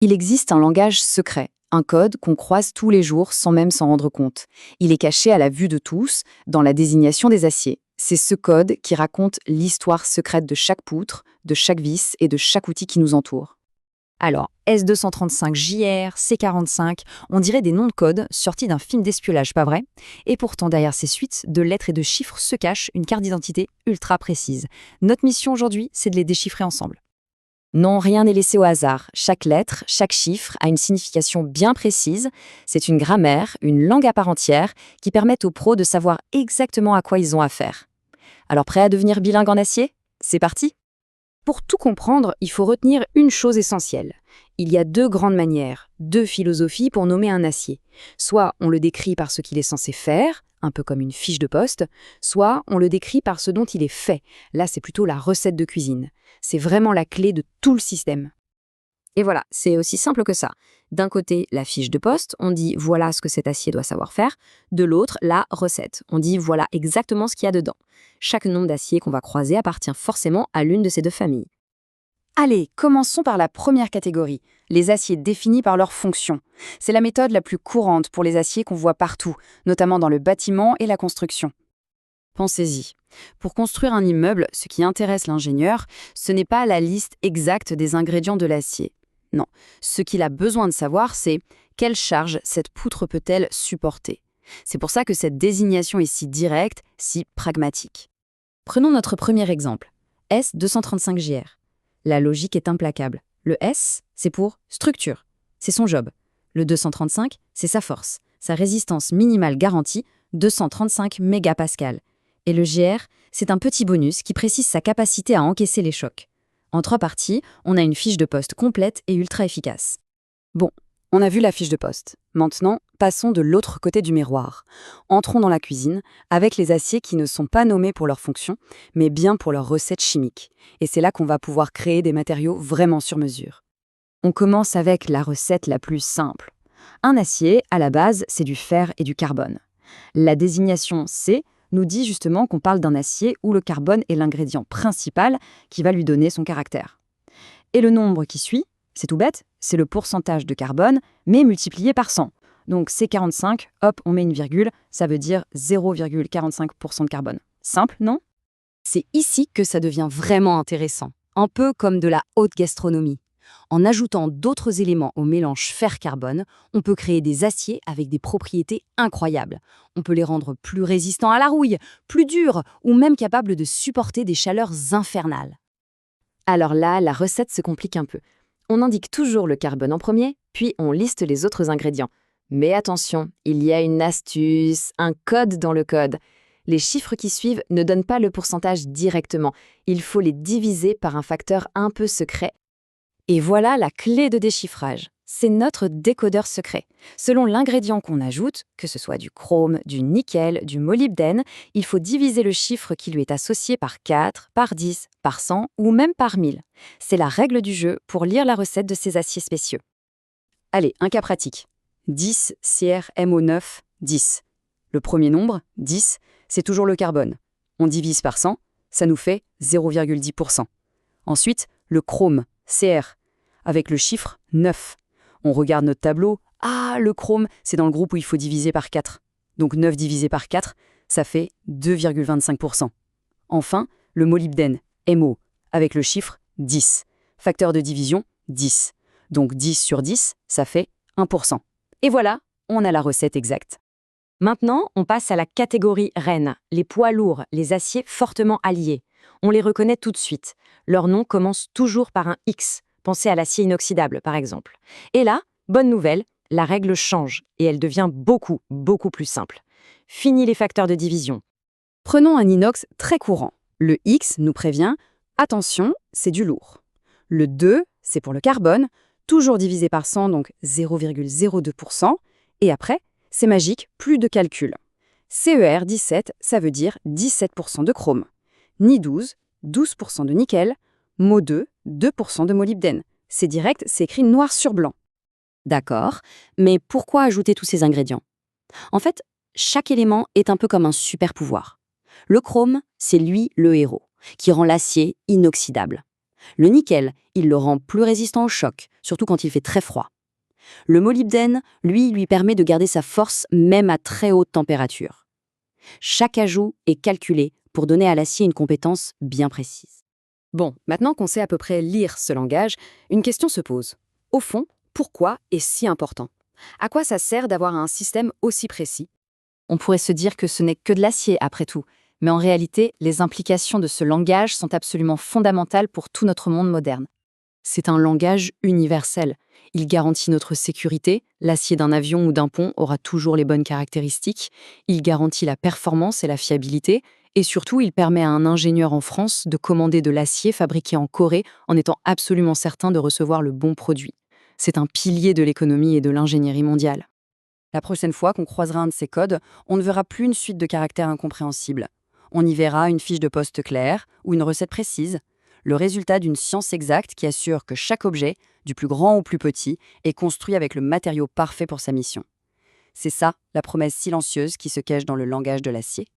Il existe un langage secret, un code qu'on croise tous les jours sans même s'en rendre compte. Il est caché à la vue de tous dans la désignation des aciers. C'est ce code qui raconte l'histoire secrète de chaque poutre, de chaque vis et de chaque outil qui nous entoure. Alors, S235JR, C45, on dirait des noms de code sortis d'un film d'espionnage, pas vrai? Et pourtant, derrière ces suites de lettres et de chiffres se cache une carte d'identité ultra précise. Notre mission aujourd'hui, c'est de les déchiffrer ensemble. Non, rien n'est laissé au hasard. Chaque lettre, chaque chiffre a une signification bien précise. C'est une grammaire, une langue à part entière qui permettent aux pros de savoir exactement à quoi ils ont affaire. Alors prêt à devenir bilingue en acier? C'est parti! Pour tout comprendre, il faut retenir une chose essentielle. Il y a deux grandes manières, deux philosophies pour nommer un acier. Soit on le décrit par ce qu'il est censé faire, un peu comme une fiche de poste, soit on le décrit par ce dont il est fait. Là, c'est plutôt la recette de cuisine. C'est vraiment la clé de tout le système. Et voilà, c'est aussi simple que ça. D'un côté, la fiche de poste, on dit voilà ce que cet acier doit savoir faire. De l'autre, la recette, on dit voilà exactement ce qu'il y a dedans. Chaque nombre d'aciers qu'on va croiser appartient forcément à l'une de ces deux familles. Allez, commençons par la première catégorie, les aciers définis par leur fonction. C'est la méthode la plus courante pour les aciers qu'on voit partout, notamment dans le bâtiment et la construction. Pensez-y. Pour construire un immeuble, ce qui intéresse l'ingénieur, ce n'est pas la liste exacte des ingrédients de l'acier. Non, ce qu'il a besoin de savoir, c'est quelle charge cette poutre peut-elle supporter. C'est pour ça que cette désignation est si directe, si pragmatique. Prenons notre premier exemple, S235JR. La logique est implacable. Le S, c'est pour structure, c'est son job. Le 235, c'est sa force, sa résistance minimale garantie, 235 mégapascales. Et le GR, c'est un petit bonus qui précise sa capacité à encaisser les chocs. En 3 parties, on a une fiche de poste complète et ultra efficace. Bon, on a vu la fiche de poste. Maintenant, passons de l'autre côté du miroir. Entrons dans la cuisine avec les aciers qui ne sont pas nommés pour leur fonction, mais bien pour leur recette chimique. Et c'est là qu'on va pouvoir créer des matériaux vraiment sur mesure. On commence avec la recette la plus simple. Un acier, à la base, c'est du fer et du carbone. La désignation C nous dit justement qu'on parle d'un acier où le carbone est l'ingrédient principal qui va lui donner son caractère. Et le nombre qui suit, c'est tout bête, c'est le pourcentage de carbone, mais multiplié par 100. Donc C45, hop, on met une virgule, ça veut dire 0,45% de carbone. Simple, non? C'est ici que ça devient vraiment intéressant, un peu comme de la haute gastronomie. En ajoutant d'autres éléments au mélange fer-carbone, on peut créer des aciers avec des propriétés incroyables. On peut les rendre plus résistants à la rouille, plus durs ou même capables de supporter des chaleurs infernales. Alors là, la recette se complique un peu. On indique toujours le carbone en premier, puis on liste les autres ingrédients. Mais attention, il y a une astuce, un code dans le code. Les chiffres qui suivent ne donnent pas le pourcentage directement. Il faut les diviser par un facteur un peu secret. Et voilà la clé de déchiffrage. C'est notre décodeur secret. Selon l'ingrédient qu'on ajoute, que ce soit du chrome, du nickel, du molybdène, il faut diviser le chiffre qui lui est associé par 4, par 10, par 100 ou même par 1000. C'est la règle du jeu pour lire la recette de ces aciers spécieux. Allez, un cas pratique. 10 CrMO9, 10. Le premier nombre, 10, c'est toujours le carbone. On divise par 100, ça nous fait 0,10%. Ensuite, le chrome, Cr, avec le chiffre 9. On regarde notre tableau. Ah, le chrome, c'est dans le groupe où il faut diviser par 4. Donc 9 divisé par 4, ça fait 2,25%. Enfin, le molybdène, Mo, avec le chiffre 10. Facteur de division, 10. Donc 10 sur 10, ça fait 1%. Et voilà, on a la recette exacte. Maintenant, on passe à la catégorie reine, les poids lourds, les aciers fortement alliés. On les reconnaît tout de suite. Leur nom commence toujours par un X. Pensez à l'acier inoxydable, par exemple. Et là, bonne nouvelle, la règle change et elle devient beaucoup, beaucoup plus simple. Fini les facteurs de division. Prenons un inox très courant. Le X nous prévient « Attention, c'est du lourd ». Le 2, c'est pour le carbone, toujours divisé par 100, donc 0,02%. Et après, c'est magique, plus de calcul. CER17, ça veut dire 17% de chrome. Ni12, 12% de nickel. Mo2, 2% de molybdène. C'est direct, c'est écrit noir sur blanc. D'accord, mais pourquoi ajouter tous ces ingrédients? En fait, chaque élément est un peu comme un super pouvoir. Le chrome, c'est lui le héros, qui rend l'acier inoxydable. Le nickel, il le rend plus résistant au choc, surtout quand il fait très froid. Le molybdène, lui permet de garder sa force même à très haute température. Chaque ajout est calculé pour donner à l'acier une compétence bien précise. Bon, maintenant qu'on sait à peu près lire ce langage, une question se pose. Au fond, pourquoi est-ce si important? À quoi ça sert d'avoir un système aussi précis? On pourrait se dire que ce n'est que de l'acier après tout, mais en réalité, les implications de ce langage sont absolument fondamentales pour tout notre monde moderne. C'est un langage universel. Il garantit notre sécurité, l'acier d'un avion ou d'un pont aura toujours les bonnes caractéristiques, il garantit la performance et la fiabilité, et surtout il permet à un ingénieur en France de commander de l'acier fabriqué en Corée en étant absolument certain de recevoir le bon produit. C'est un pilier de l'économie et de l'ingénierie mondiale. La prochaine fois qu'on croisera un de ces codes, on ne verra plus une suite de caractères incompréhensibles. On y verra une fiche de poste claire ou une recette précise, le résultat d'une science exacte qui assure que chaque objet, du plus grand au plus petit, est construit avec le matériau parfait pour sa mission. C'est ça, la promesse silencieuse qui se cache dans le langage de l'acier.